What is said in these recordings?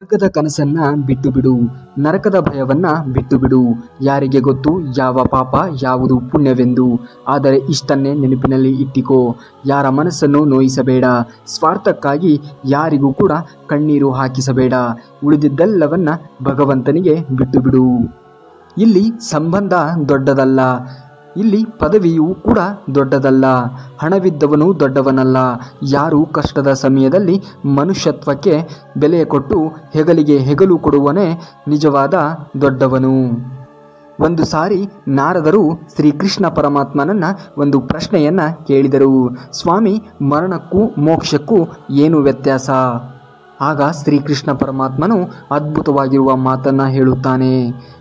ಸ್ವರ್ಗದ ಕನಸನ್ನ ಬಿಟ್ಟು ಬಿಡು, ನರಕದ ಭಯವನ್ನ ಬಿಟ್ಟು ಬಿಡು. ಯಾರಿಗೆ ಗೊತ್ತು ಯಾವ ಪಾಪ ಯಾವುದು ಪುಣ್ಯವೆಂದು. ಆದರೆ ಇಷ್ಟನ್ನೇ ನೆನಪಿನಲ್ಲಿ ಇಟ್ಟಿಕೋ, ಯಾರ ಮನಸ್ಸನ್ನು ನೋಯಿಸಬೇಡ. ಸ್ವಾರ್ಥಕ್ಕಾಗಿ ಯಾರಿಗೂ ಕೂಡ ಕಣ್ಣೀರು ಹಾಕಿಸಬೇಡ. ಉಳಿದಿದ್ದೆಲ್ಲವನ್ನ ಭಗವಂತನಿಗೆ ಬಿಟ್ಟು ಬಿಡು. ಇಲ್ಲಿ ಸಂಬಂಧ ದೊಡ್ಡದಲ್ಲ, ಇಲ್ಲಿ ಪದವಿಯೂ ಕೂಡ ದೊಡ್ಡದಲ್ಲ, ಹಣವಿದ್ದವನು ದೊಡ್ಡವನಲ್ಲ. ಯಾರು ಕಷ್ಟದ ಸಮಯದಲ್ಲಿ ಮನುಷ್ಯತ್ವಕ್ಕೆ ಬೆಲೆ ಕೊಟ್ಟು ಹೆಗಲಿಗೆ ಹೆಗಲು ಕೊಡುವನೇ ನಿಜವಾದ ದೊಡ್ಡವನು. ಒಂದು ಸಾರಿ ನಾರದರು ಶ್ರೀಕೃಷ್ಣ ಪರಮಾತ್ಮನನ್ನ ಒಂದು ಪ್ರಶ್ನೆಯನ್ನ ಕೇಳಿದರು. ಸ್ವಾಮಿ, ಮರಣಕ್ಕೂ ಮೋಕ್ಷಕ್ಕೂ ಏನು ವ್ಯತ್ಯಾಸ? ಆಗ ಶ್ರೀಕೃಷ್ಣ ಪರಮಾತ್ಮನು ಅದ್ಭುತವಾಗಿರುವ ಮಾತನ್ನ ಹೇಳುತ್ತಾನೆ.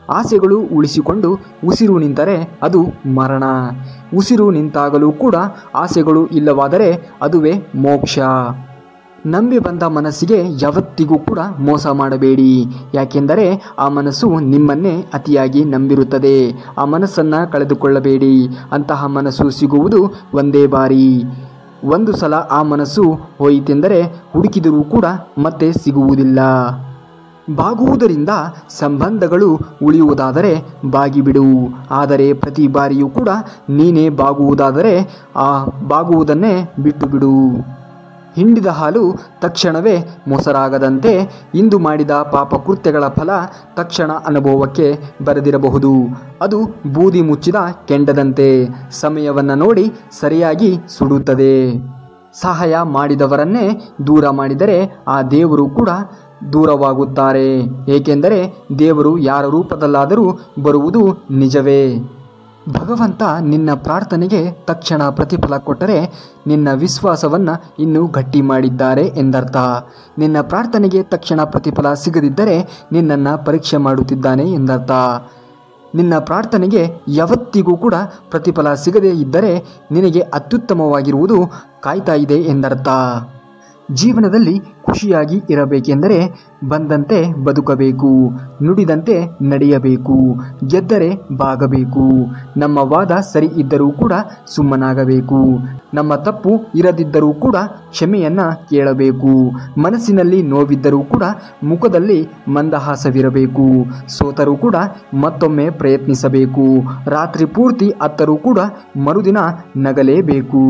ಆಸೆಗಳು ಉಳಿಸಿಕೊಂಡು ಉಸಿರು ನಿಂತರೆ ಅದು ಮರಣ. ಉಸಿರು ನಿಂತಾಗಲೂ ಕೂಡ ಆಸೆಗಳು ಇಲ್ಲವಾದರೆ ಅದುವೇ ಮೋಕ್ಷ. ನಂಬಿ ಬಂದ ಮನಸ್ಸಿಗೆ ಯಾವತ್ತಿಗೂ ಕೂಡ ಮೋಸ ಮಾಡಬೇಡಿ. ಯಾಕೆಂದರೆ ಆ ಮನಸ್ಸು ನಿಮ್ಮನ್ನೇ ಅತಿಯಾಗಿ ನಂಬಿರುತ್ತದೆ. ಆ ಮನಸ್ಸನ್ನು ಕಳೆದುಕೊಳ್ಳಬೇಡಿ. ಅಂತಹ ಮನಸ್ಸು ಸಿಗುವುದು ಒಂದೇ ಬಾರಿ. ಒಂದು ಸಲ ಆ ಮನಸ್ಸು ಹೋಯಿತೆಂದರೆ ಹುಡುಕಿದರೂ ಕೂಡ ಮತ್ತೆ ಸಿಗುವುದಿಲ್ಲ. ಬಾಗುವುದರಿಂದ ಸಂಬಂಧಗಳು ಉಳಿಯುವುದಾದರೆ ಬಾಗಿಬಿಡು. ಆದರೆ ಪ್ರತಿ ಬಾರಿಯೂ ಕೂಡ ನೀನೇ ಬಾಗುವುದಾದರೆ ಆ ಬಾಗುವುದನ್ನೇ ಬಿಟ್ಟು ಬಿಡು. ಹಿಂಡಿದ ಹಾಲು ತಕ್ಷಣವೇ ಮೊಸರಾಗದಂತೆ ಇಂದು ಮಾಡಿದ ಪಾಪ ಕೃತ್ಯಗಳ ಫಲ ತಕ್ಷಣ ಅನುಭವಕ್ಕೆ ಬರದಿರಬಹುದು. ಅದು ಬೂದಿ ಮುಚ್ಚಿದ ಕೆಂಡದಂತೆ ಸಮಯವನ್ನು ನೋಡಿ ಸರಿಯಾಗಿ ಸುಡುತ್ತದೆ. ಸಹಾಯ ಮಾಡಿದವರನ್ನೇ ದೂರ ಮಾಡಿದರೆ ಆ ದೇವರು ಕೂಡ ದೂರವಾಗುತ್ತಾರೆ. ಏಕೆಂದರೆ ದೇವರು ಯಾರ ರೂಪದಲ್ಲಾದರೂ ಬರುವುದು ನಿಜವೇ. ಭಗವಂತ ನಿನ್ನ ಪ್ರಾರ್ಥನೆಗೆ ತಕ್ಷಣ ಪ್ರತಿಫಲ ಕೊಟ್ಟರೆ ನಿನ್ನ ವಿಶ್ವಾಸವನ್ನು ಇನ್ನೂ ಗಟ್ಟಿ ಮಾಡಿದ್ದಾರೆ ಎಂದರ್ಥ. ನಿನ್ನ ಪ್ರಾರ್ಥನೆಗೆ ತಕ್ಷಣ ಪ್ರತಿಫಲ ಸಿಗದಿದ್ದರೆ ನಿನ್ನನ್ನು ಪರೀಕ್ಷೆ ಮಾಡುತ್ತಿದ್ದಾನೆ ಎಂದರ್ಥ. ನಿನ್ನ ಪ್ರಾರ್ಥನೆಗೆ ಯಾವತ್ತಿಗೂ ಕೂಡ ಪ್ರತಿಫಲ ಸಿಗದೇ ಇದ್ದರೆ ನಿನಗೆ ಅತ್ಯುತ್ತಮವಾಗಿರುವುದು ಕಾಯ್ತಾ ಇದೆ ಎಂದರ್ಥ. ಜೀವನದಲ್ಲಿ ಖುಷಿಯಾಗಿ ಇರಬೇಕೆಂದರೆ ಬಂದಂತೆ ಬದುಕಬೇಕು, ನುಡಿದಂತೆ ನಡೆಯಬೇಕು, ಗೆದ್ದರೆ ಬಾಗಬೇಕು. ನಮ್ಮ ವಾದ ಸರಿ ಇದ್ದರೂ ಕೂಡ ಸುಮ್ಮನಾಗಬೇಕು. ನಮ್ಮ ತಪ್ಪು ಇರದಿದ್ದರೂ ಕೂಡ ಕ್ಷಮೆಯನ್ನ ಕೇಳಬೇಕು. ಮನಸ್ಸಿನಲ್ಲಿ ನೋವಿದ್ದರೂ ಕೂಡ ಮುಖದಲ್ಲಿ ಮಂದಹಾಸವಿರಬೇಕು. ಸೋತರೂ ಕೂಡ ಮತ್ತೊಮ್ಮೆ ಪ್ರಯತ್ನಿಸಬೇಕು. ರಾತ್ರಿ ಪೂರ್ತಿ ಅತ್ತರೂ ಕೂಡ ಮರುದಿನ ನಗಲೇಬೇಕು.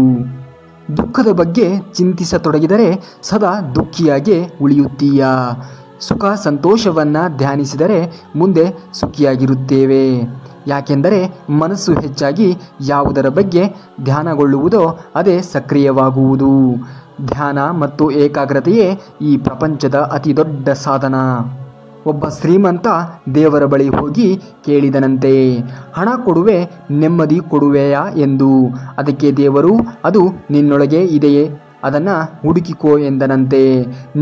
ದುಃಖದ ಬಗ್ಗೆ ಚಿಂತಿಸತೊಡಗಿದರೆ ಸದಾ ದುಃಖಿಯಾಗೇ ಉಳಿಯುತ್ತೀಯ. ಸುಖ ಸಂತೋಷವನ್ನು ಧ್ಯಾನಿಸಿದರೆ ಮುಂದೆ ಸುಖಿಯಾಗಿರುತ್ತೇವೆ. ಯಾಕೆಂದರೆ ಮನಸ್ಸು ಹೆಚ್ಚಾಗಿ ಯಾವುದರ ಬಗ್ಗೆ ಧ್ಯಾನಗೊಳ್ಳುವುದೋ ಅದೇ ಸಕ್ರಿಯವಾಗುವುದು. ಧ್ಯಾನ ಮತ್ತು ಏಕಾಗ್ರತೆಯೇ ಈ ಪ್ರಪಂಚದ ಅತಿ ದೊಡ್ಡ ಸಾಧನ. ಒಬ್ಬ ಶ್ರೀಮಂತ ದೇವರ ಬಳಿ ಹೋಗಿ ಕೇಳಿದನಂತೆ, ಹಣ ಕೊಡುವೆ, ನೆಮ್ಮದಿ ಕೊಡುವೆಯಾ ಎಂದು. ಅದಕ್ಕೆ ದೇವರು, ಅದು ನಿನ್ನೊಳಗೆ ಇದೆಯೇ, ಅದನ್ನು ಹುಡುಕಿಕೋ ಎಂದನಂತೆ.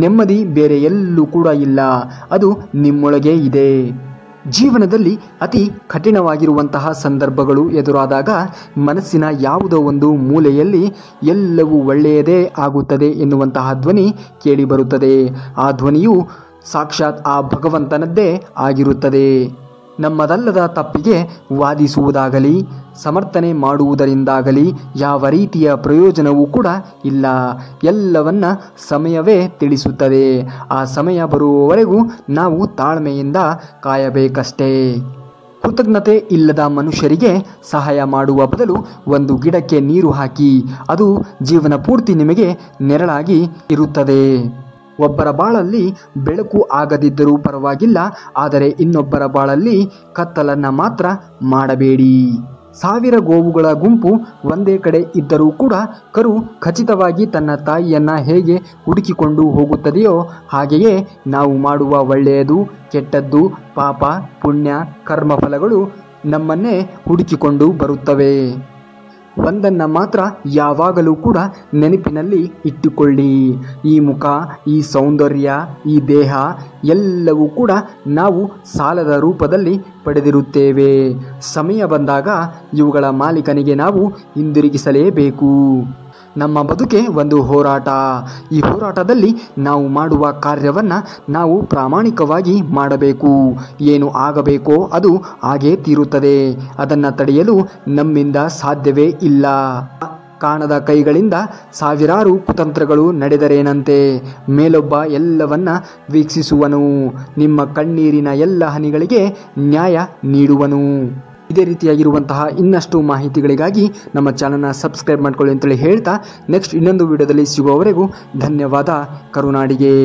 ನೆಮ್ಮದಿ ಬೇರೆ ಎಲ್ಲೂ ಕೂಡ ಇಲ್ಲ, ಅದು ನಿಮ್ಮೊಳಗೆ ಇದೆ. ಜೀವನದಲ್ಲಿ ಅತಿ ಕಠಿಣವಾಗಿರುವಂತಹ ಸಂದರ್ಭಗಳು ಎದುರಾದಾಗ ಮನಸ್ಸಿನ ಯಾವುದೋ ಒಂದು ಮೂಲೆಯಲ್ಲಿ ಎಲ್ಲವೂ ಒಳ್ಳೆಯದೇ ಆಗುತ್ತದೆ ಎನ್ನುವಂತಹ ಧ್ವನಿ ಕೇಳಿಬರುತ್ತದೆ. ಆ ಧ್ವನಿಯು ಸಾಕ್ಷಾತ್ ಆ ಭಗವಂತನದ್ದೇ ಆಗಿರುತ್ತದೆ. ನಮ್ಮದಲ್ಲದ ತಪ್ಪಿಗೆ ವಾದಿಸುವುದಾಗಲಿ ಸಮರ್ಥನೆ ಮಾಡುವುದರಿಂದಾಗಲಿ ಯಾವ ರೀತಿಯ ಪ್ರಯೋಜನವೂ ಕೂಡ ಇಲ್ಲ. ಎಲ್ಲವನ್ನ ಸಮಯವೇ ತಿಳಿಸುತ್ತದೆ. ಆ ಸಮಯ ಬರುವವರೆಗೂ ನಾವು ತಾಳ್ಮೆಯಿಂದ ಕಾಯಬೇಕಷ್ಟೇ. ಕೃತಜ್ಞತೆ ಇಲ್ಲದ ಮನುಷ್ಯರಿಗೆ ಸಹಾಯ ಮಾಡುವ ಬದಲು ಒಂದು ಗಿಡಕ್ಕೆ ನೀರು ಹಾಕಿ, ಅದು ಜೀವನ ಪೂರ್ತಿ ನಿಮಗೆ ನೆರಳಾಗಿ ಇರುತ್ತದೆ. ಒಬ್ಬರ ಬಾಳಲ್ಲಿ ಬೆಳಕು ಆಗದಿದ್ದರೂ ಪರವಾಗಿಲ್ಲ, ಆದರೆ ಇನ್ನೊಬ್ಬರ ಬಾಳಲ್ಲಿ ಕತ್ತಲನ್ನು ಮಾತ್ರ ಮಾಡಬೇಡಿ. 1000 ಗೋವುಗಳ ಗುಂಪು ಒಂದೇ ಕಡೆ ಇದ್ದರೂ ಕೂಡ ಕರು ಖಚಿತವಾಗಿ ತನ್ನ ತಾಯಿಯನ್ನು ಹೇಗೆ ಹುಡುಕಿಕೊಂಡು ಹೋಗುತ್ತದೆಯೋ ಹಾಗೆಯೇ ನಾವು ಮಾಡುವ ಒಳ್ಳೆಯದು ಕೆಟ್ಟದ್ದು ಪಾಪ ಪುಣ್ಯ ಕರ್ಮಫಲಗಳು ನಮ್ಮನ್ನೇ ಹುಡುಕಿಕೊಂಡು ಬರುತ್ತವೆ. ಒಂದನ್ನು ಮಾತ್ರ ಯಾವಾಗಲೂ ಕೂಡ ನೆನಪಿನಲ್ಲಿ ಇಟ್ಟುಕೊಳ್ಳಿ. ಈ ಮುಖ, ಈ ಸೌಂದರ್ಯ, ಈ ದೇಹ ಎಲ್ಲವೂ ಕೂಡ ನಾವು ಸಾಲದ ರೂಪದಲ್ಲಿ ಪಡೆದಿರುತ್ತೇವೆ. ಸಮಯ ಬಂದಾಗ ಇವುಗಳ ಮಾಲೀಕನಿಗೆ ನಾವು ಹಿಂದಿರುಗಿಸಲೇಬೇಕು. ನಮ್ಮ ಬದುಕೆ ಒಂದು ಹೋರಾಟ. ಈ ಹೋರಾಟದಲ್ಲಿ ನಾವು ಮಾಡುವ ಕಾರ್ಯವನ್ನು ನಾವು ಪ್ರಾಮಾಣಿಕವಾಗಿ ಮಾಡಬೇಕು. ಏನು ಆಗಬೇಕೋ ಅದು ಆಗೇ ತೀರುತ್ತದೆ. ಅದನ್ನು ತಡೆಯಲು ನಮ್ಮಿಂದ ಸಾಧ್ಯವೇ ಇಲ್ಲ. ಕಾಣದ ಕೈಗಳಿಂದ ಸಾವಿರಾರು ಕುತಂತ್ರಗಳು ನಡೆದರೇನಂತೆ, ಮೇಲೊಬ್ಬ ಎಲ್ಲವನ್ನ ವೀಕ್ಷಿಸುವನು, ನಿಮ್ಮ ಕಣ್ಣೀರಿನ ಎಲ್ಲ ಹನಿಗಳಿಗೆ ನ್ಯಾಯ ನೀಡುವನು. ಇದೇ ರೀತಿಯಾಗಿರುವಂತಹ ಇನ್ನಷ್ಟು ಮಾಹಿತಿಗಳಿಗಾಗಿ ನಮ್ಮ ಚಾನಲ್ನ ಸಬ್ಸ್ಕ್ರೈಬ್ ಮಾಡ್ಕೊಳ್ಳಿ ಅಂತೇಳಿ ಹೇಳ್ತಾ ನೆಕ್ಸ್ಟ್ ಇನ್ನೊಂದು ವಿಡಿಯೋದಲ್ಲಿ ಸಿಗುವವರೆಗೂ ಧನ್ಯವಾದ. ಕರುನಾಡಿಗೆ.